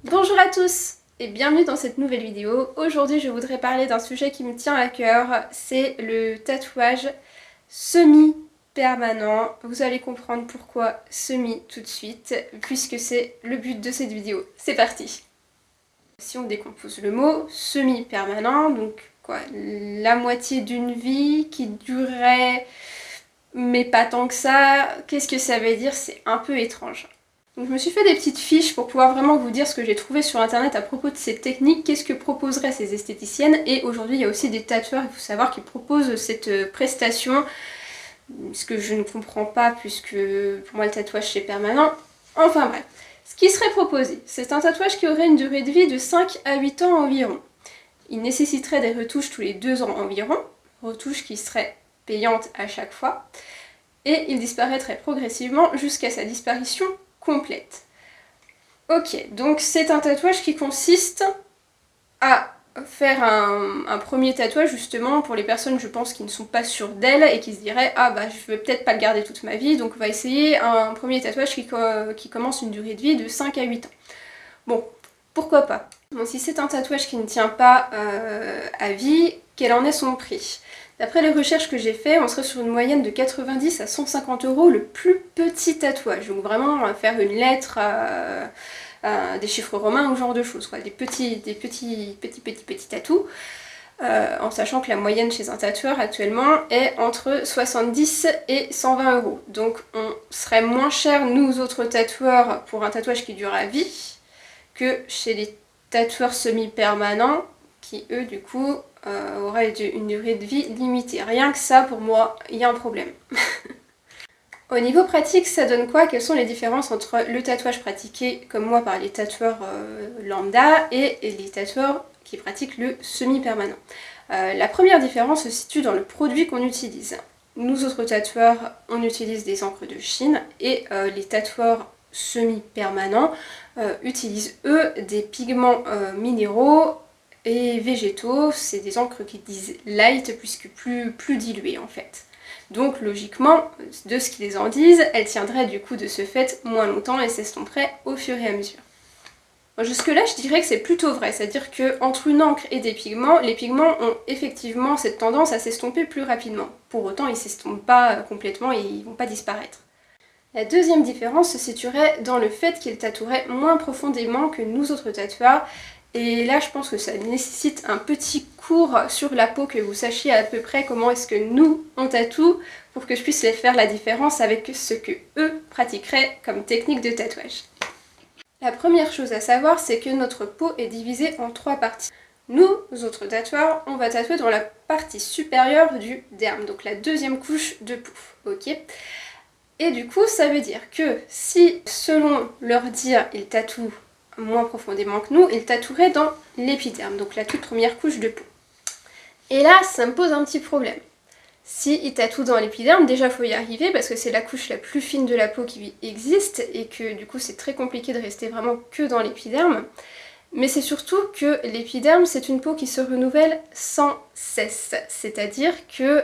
Bonjour à tous et bienvenue dans cette nouvelle vidéo. Aujourd'hui je voudrais parler d'un sujet qui me tient à cœur, c'est le tatouage semi-permanent. Vous allez comprendre pourquoi semi tout de suite, puisque c'est le but de cette vidéo. C'est parti! Si on décompose le mot, semi-permanent, donc quoi, la moitié d'une vie qui durerait mais pas tant que ça, qu'est-ce que ça veut dire? C'est un peu étrange. Donc je me suis fait des petites fiches pour pouvoir vraiment vous dire ce que j'ai trouvé sur internet à propos de cette technique, qu'est-ce que proposeraient ces esthéticiennes, et aujourd'hui il y a aussi des tatoueurs, il faut savoir, qui proposent cette prestation, ce que je ne comprends pas puisque pour moi le tatouage c'est permanent. Enfin bref, ce qui serait proposé, c'est un tatouage qui aurait une durée de vie de 5 à 8 ans environ. Il nécessiterait des retouches tous les 2 ans environ, retouches qui seraient payantes à chaque fois, et il disparaîtrait progressivement jusqu'à sa disparition complète. Ok, donc c'est un tatouage qui consiste à faire un premier tatouage justement pour les personnes, je pense, qui ne sont pas sûres d'elles et qui se diraient « Ah bah je vais peut-être pas le garder toute ma vie, donc on va essayer un premier tatouage qui commence une durée de vie de 5 à 8 ans. » Bon, pourquoi pas. Bon, si c'est un tatouage qui ne tient pas à vie, quel en est son prix? D'après les recherches que j'ai fait, on serait sur une moyenne de 90 à 150 € le plus petit tatouage. Donc vraiment faire une lettre, des chiffres romains ou ce genre de choses, quoi. Des petits tatous. En sachant que la moyenne chez un tatoueur actuellement est entre 70 et 120 €. Donc on serait moins cher, nous autres tatoueurs, pour un tatouage qui dure à vie, que chez les tatoueurs semi-permanents, qui eux du coup auraient une durée de vie limitée. Rien que ça, pour moi, il y a un problème. Au niveau pratique, ça donne quoi? Quelles sont les différences entre le tatouage pratiqué comme moi par les tatoueurs lambda et les tatoueurs qui pratiquent le semi-permanent? La première différence se situe dans le produit qu'on utilise. Nous autres tatoueurs, on utilise des encres de Chine et les tatoueurs semi-permanents utilisent eux des pigments minéraux et végétaux. C'est des encres qui disent light puisque plus diluées en fait. Donc logiquement, de ce qu'ils en disent, elles tiendraient du coup de ce fait moins longtemps et s'estomperaient au fur et à mesure. Jusque là je dirais que c'est plutôt vrai, c'est-à-dire qu'entre une encre et des pigments, les pigments ont effectivement cette tendance à s'estomper plus rapidement. Pour autant ils ne s'estompent pas complètement et ils ne vont pas disparaître. La deuxième différence se situerait dans le fait qu'ils tatoueraient moins profondément que nous autres tatoueurs. Et là je pense que ça nécessite un petit cours sur la peau, que vous sachiez à peu près comment est-ce que nous on tatoue, pour que je puisse les faire la différence avec ce que eux pratiqueraient comme technique de tatouage. La première chose à savoir, c'est que notre peau est divisée en 3 parties. Nous, autres tatoueurs, on va tatouer dans la partie supérieure du derme, donc la deuxième couche de peau, ok? Et du coup, ça veut dire que si, selon leur dire, ils tatouent moins profondément que nous, ils tatoueraient dans l'épiderme, donc la toute première couche de peau. Et là, ça me pose un petit problème. Si ils tatouent dans l'épiderme, déjà il faut y arriver parce que c'est la couche la plus fine de la peau qui existe et que du coup c'est très compliqué de rester vraiment que dans l'épiderme. Mais c'est surtout que l'épiderme c'est une peau qui se renouvelle sans cesse, c'est-à-dire que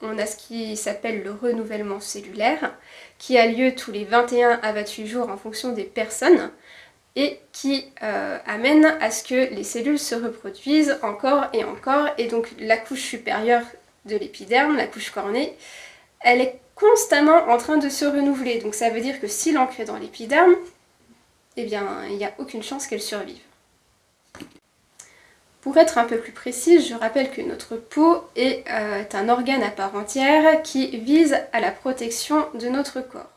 on a ce qui s'appelle le renouvellement cellulaire qui a lieu tous les 21 à 28 jours en fonction des personnes et qui amène à ce que les cellules se reproduisent encore, et donc la couche supérieure de l'épiderme, la couche cornée, elle est constamment en train de se renouveler. Donc ça veut dire que si l'encre est dans l'épiderme, eh bien il n'y a aucune chance qu'elle survive. Pour être un peu plus précise, je rappelle que notre peau est un organe à part entière qui vise à la protection de notre corps.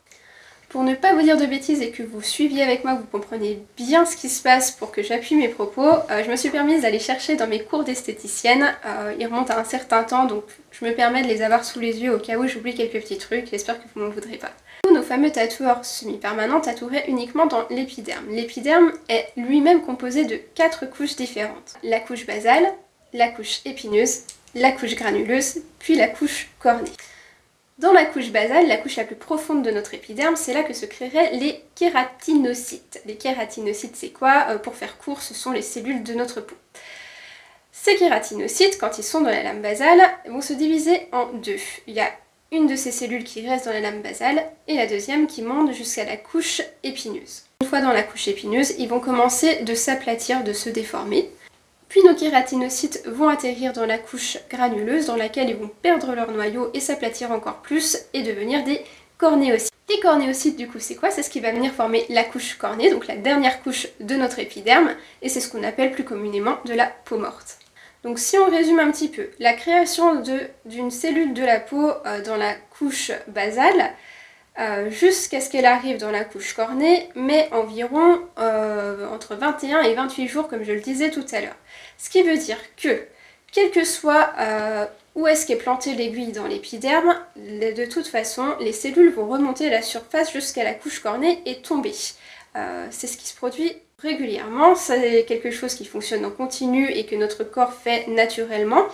Pour ne pas vous dire de bêtises et que vous suiviez avec moi, que vous compreniez bien ce qui se passe pour que j'appuie mes propos, je me suis permise d'aller chercher dans mes cours d'esthéticienne. Ils remontent à un certain temps, donc je me permets de les avoir sous les yeux au cas où j'oublie quelques petits trucs. J'espère que vous m'en voudrez pas. Nos fameux tatoueurs semi-permanents tatoueraient uniquement dans l'épiderme. L'épiderme est lui-même composé de 4 couches différentes. La couche basale, la couche épineuse, la couche granuleuse, puis la couche cornée. Dans la couche basale, la couche la plus profonde de notre épiderme, c'est là que se créeraient les kératinocytes. Les kératinocytes, c'est quoi? Pour faire court, ce sont les cellules de notre peau. Ces kératinocytes, quand ils sont dans la lame basale, vont se diviser en deux. Il y a une de ces cellules qui reste dans la lame basale et la deuxième qui monte jusqu'à la couche épineuse. Une fois dans la couche épineuse, ils vont commencer de s'aplatir, de se déformer. Puis nos kératinocytes vont atterrir dans la couche granuleuse dans laquelle ils vont perdre leur noyau et s'aplatir encore plus et devenir des cornéocytes. Les cornéocytes du coup c'est quoi? C'est ce qui va venir former la couche cornée, donc la dernière couche de notre épiderme, et c'est ce qu'on appelle plus communément de la peau morte. Donc si on résume un petit peu, la création d'une cellule de la peau dans la couche basale, jusqu'à ce qu'elle arrive dans la couche cornée, mais environ entre 21 et 28 jours comme je le disais tout à l'heure. Ce qui veut dire que, quel que soit où est-ce qu'est plantée l'aiguille dans l'épiderme, de toute façon, les cellules vont remonter à la surface jusqu'à la couche cornée et tomber. C'est ce qui se produit régulièrement, c'est quelque chose qui fonctionne en continu et que notre corps fait naturellement.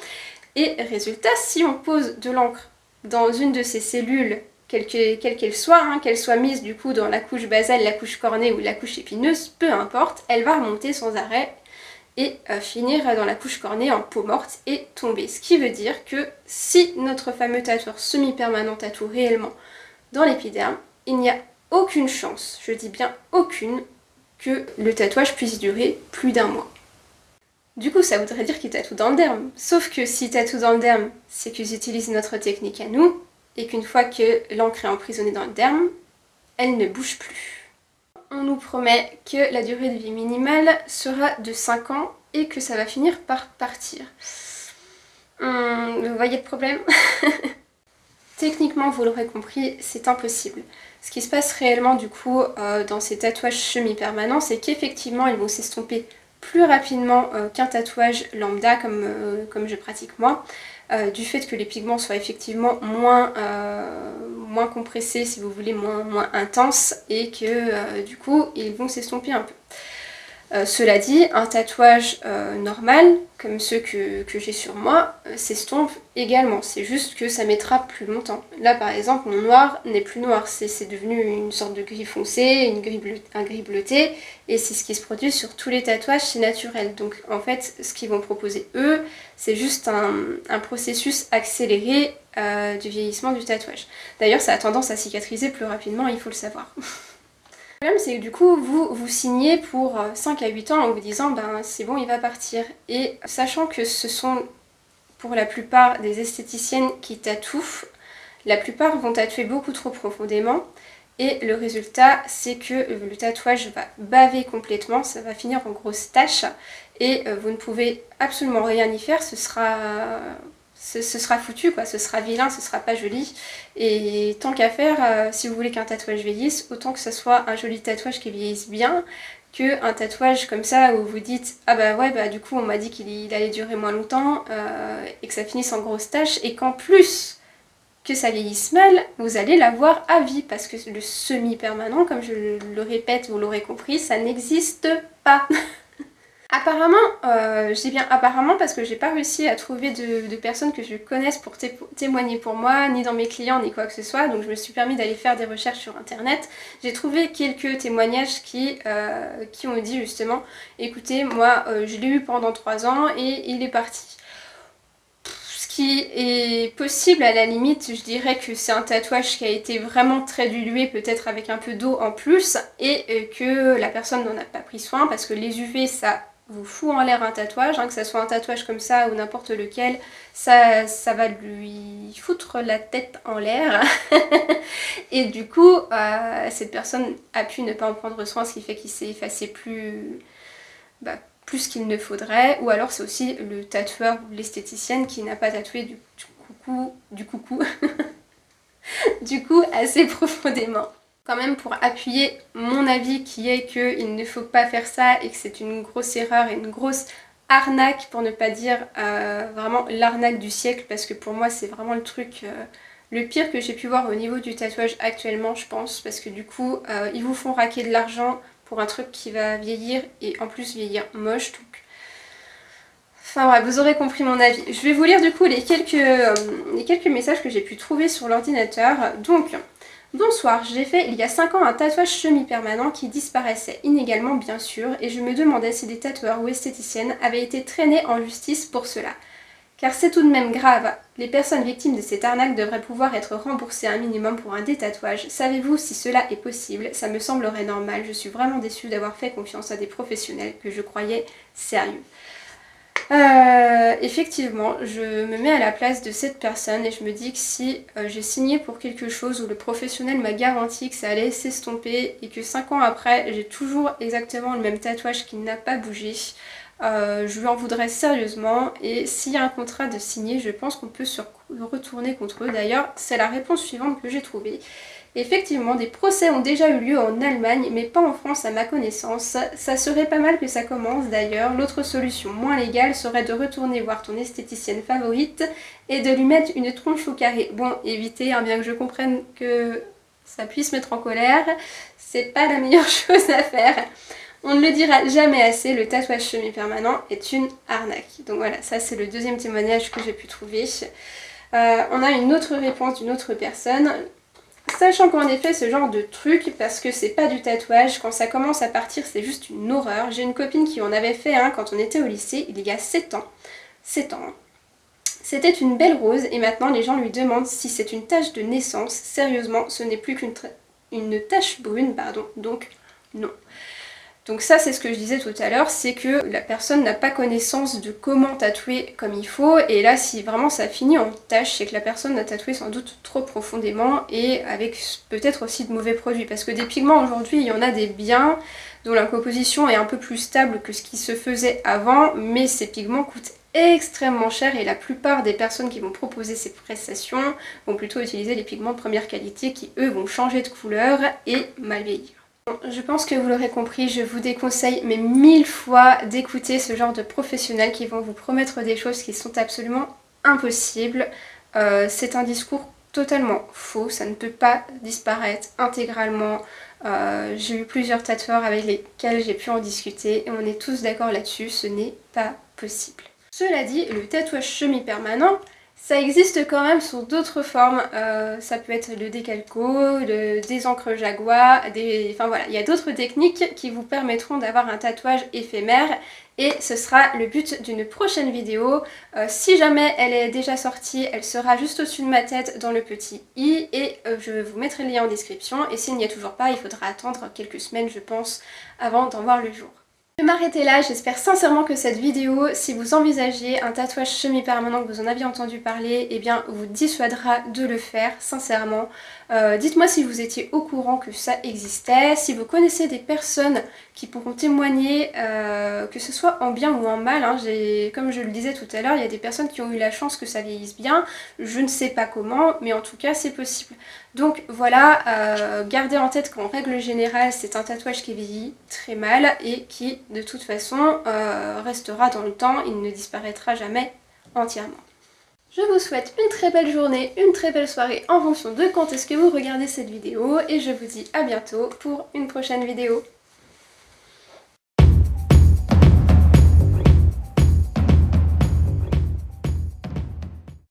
Et résultat, si on pose de l'encre dans une de ces cellules, quelle qu'elle soit, qu'elle soit mise du coup dans la couche basale, la couche cornée ou la couche épineuse, peu importe, elle va remonter sans arrêt et finir dans la couche cornée en peau morte et tomber. Ce qui veut dire que si notre fameux tatoueur semi-permanent tatoue réellement dans l'épiderme, il n'y a aucune chance, je dis bien aucune, que le tatouage puisse durer plus d'1 mois. Du coup, ça voudrait dire qu'ils tatouent dans le derme. Sauf que s'ils tatouent dans le derme, c'est qu'ils utilisent notre technique à nous, et qu'une fois que l'encre est emprisonnée dans le derme, elle ne bouge plus. On nous promet que la durée de vie minimale sera de 5 ans et que ça va finir par partir. Vous voyez le problème? Techniquement, vous l'aurez compris, c'est impossible. Ce qui se passe réellement du coup dans ces tatouages semi-permanents, c'est qu'effectivement ils vont s'estomper plus rapidement qu'un tatouage lambda comme je pratique moi, du fait que les pigments soient effectivement moins compressés, si vous voulez, moins intenses, et que du coup ils vont s'estomper un peu. Cela dit, un tatouage normal, comme ceux que j'ai sur moi, s'estompe également. C'est juste que ça mettra plus longtemps. Là par exemple, mon noir n'est plus noir, c'est devenu une sorte de gris foncé, un gris bleuté, et c'est ce qui se produit sur tous les tatouages, c'est naturel. Donc en fait, ce qu'ils vont proposer eux, c'est juste un processus accéléré du vieillissement du tatouage. D'ailleurs, ça a tendance à cicatriser plus rapidement, il faut le savoir. Le problème c'est que du coup vous signez pour 5 à 8 ans en vous disant ben c'est bon il va partir, et sachant que ce sont pour la plupart des esthéticiennes qui tatouent, la plupart vont tatouer beaucoup trop profondément et le résultat c'est que le tatouage va baver complètement, ça va finir en grosses taches et vous ne pouvez absolument rien y faire, ce sera foutu quoi, ce sera vilain, ce sera pas joli, et tant qu'à faire, si vous voulez qu'un tatouage vieillisse, autant que ce soit un joli tatouage qui vieillisse bien, qu'un tatouage comme ça où vous dites ah bah ouais bah du coup on m'a dit qu'il allait durer moins longtemps et que ça finisse en grosses taches et qu'en plus que ça vieillisse mal, vous allez l'avoir à vie, parce que le semi-permanent, comme je le répète, vous l'aurez compris, ça n'existe pas. Apparemment, je dis bien apparemment parce que j'ai pas réussi à trouver de personnes que je connaisse pour témoigner pour moi, ni dans mes clients, ni quoi que ce soit, donc je me suis permis d'aller faire des recherches sur internet. J'ai trouvé quelques témoignages qui ont dit justement, écoutez, moi je l'ai eu pendant 3 ans et il est parti. Ce qui est possible à la limite, je dirais que c'est un tatouage qui a été vraiment très dilué, peut-être avec un peu d'eau en plus, et que la personne n'en a pas pris soin, parce que les UV ça vous fout en l'air un tatouage, que ça soit un tatouage comme ça ou n'importe lequel, ça va lui foutre la tête en l'air. Et du coup, cette personne a pu ne pas en prendre soin, ce qui fait qu'il s'est effacé plus qu'il ne faudrait, ou alors c'est aussi le tatoueur ou l'esthéticienne qui n'a pas tatoué du coup assez profondément. Quand même pour appuyer mon avis qui est qu'il ne faut pas faire ça et que c'est une grosse erreur et une grosse arnaque, pour ne pas dire vraiment l'arnaque du siècle, parce que pour moi c'est vraiment le truc le pire que j'ai pu voir au niveau du tatouage actuellement, je pense, parce que du coup ils vous font raquer de l'argent pour un truc qui va vieillir et en plus vieillir moche, donc enfin bref, vous aurez compris mon avis. Je vais vous lire du coup les quelques messages que j'ai pu trouver sur l'ordinateur. Donc, bonsoir, j'ai fait il y a 5 ans un tatouage semi-permanent qui disparaissait inégalement bien sûr, et je me demandais si des tatoueurs ou esthéticiennes avaient été traînés en justice pour cela. car c'est tout de même grave. Les personnes victimes de cette arnaque devraient pouvoir être remboursées un minimum pour un détatouage. Savez-vous si cela est possible? Ça me semblerait normal. Je suis vraiment déçue d'avoir fait confiance à des professionnels que je croyais sérieux. Effectivement, je me mets à la place de cette personne et je me dis que si j'ai signé pour quelque chose où le professionnel m'a garanti que ça allait s'estomper et que 5 ans après j'ai toujours exactement le même tatouage qui n'a pas bougé, je lui en voudrais sérieusement. Et s'il y a un contrat de signer, je pense qu'on peut se retourner contre eux. D'ailleurs, c'est la réponse suivante que j'ai trouvée. Effectivement, des procès ont déjà eu lieu en Allemagne, mais pas en France à ma connaissance. Ça serait pas mal que ça commence d'ailleurs. L'autre solution moins légale serait de retourner voir ton esthéticienne favorite et de lui mettre une tronche au carré. Bon, évitez, hein, bien que je comprenne que ça puisse mettre en colère, c'est pas la meilleure chose à faire. On ne le dira jamais assez, le tatouage semi-permanent est une arnaque. Donc voilà, ça c'est le deuxième témoignage que j'ai pu trouver. On a une autre réponse d'une autre personne. Sachant qu'en effet ce genre de truc, parce que c'est pas du tatouage, quand ça commence à partir c'est juste une horreur. J'ai une copine qui en avait fait un quand on était au lycée, il y a 7 ans. 7 ans. C'était une belle rose et maintenant les gens lui demandent si c'est une tache de naissance. Sérieusement, ce n'est plus qu'une tache brune, pardon, donc non. Donc ça c'est ce que je disais tout à l'heure, c'est que la personne n'a pas connaissance de comment tatouer comme il faut, et là si vraiment ça finit en tache, c'est que la personne a tatoué sans doute trop profondément et avec peut-être aussi de mauvais produits, parce que des pigments aujourd'hui il y en a des biens dont la composition est un peu plus stable que ce qui se faisait avant, mais ces pigments coûtent extrêmement cher et la plupart des personnes qui vont proposer ces prestations vont plutôt utiliser les pigments de première qualité qui eux vont changer de couleur et mal vieillir. Je pense que vous l'aurez compris, je vous déconseille mais 1000 fois d'écouter ce genre de professionnels qui vont vous promettre des choses qui sont absolument impossibles. C'est un discours totalement faux, ça ne peut pas disparaître intégralement. J'ai eu plusieurs tatoueurs avec lesquels j'ai pu en discuter et on est tous d'accord là-dessus, ce n'est pas possible. Cela dit, le tatouage semi-permanent, ça existe quand même sous d'autres formes, ça peut être le décalco, des encres Jaguar, enfin voilà, il y a d'autres techniques qui vous permettront d'avoir un tatouage éphémère et ce sera le but d'une prochaine vidéo. Si jamais elle est déjà sortie, elle sera juste au-dessus de ma tête dans le petit i et je vous mettrai le lien en description et s'il n'y a toujours pas, il faudra attendre quelques semaines je pense avant d'en voir le jour. Je vais m'arrêter là, j'espère sincèrement que cette vidéo, si vous envisagez un tatouage semi-permanent, que vous en aviez entendu parler, eh bien vous dissuadera de le faire, sincèrement. Dites-moi si vous étiez au courant que ça existait, si vous connaissez des personnes qui pourront témoigner, que ce soit en bien ou en mal, hein. Comme je le disais tout à l'heure, il y a des personnes qui ont eu la chance que ça vieillisse bien, je ne sais pas comment, mais en tout cas c'est possible. Donc voilà, gardez en tête qu'en règle générale c'est un tatouage qui vieillit très mal et qui de toute façon restera dans le temps, il ne disparaîtra jamais entièrement. Je vous souhaite une très belle journée, une très belle soirée en fonction de quand est-ce que vous regardez cette vidéo et je vous dis à bientôt pour une prochaine vidéo.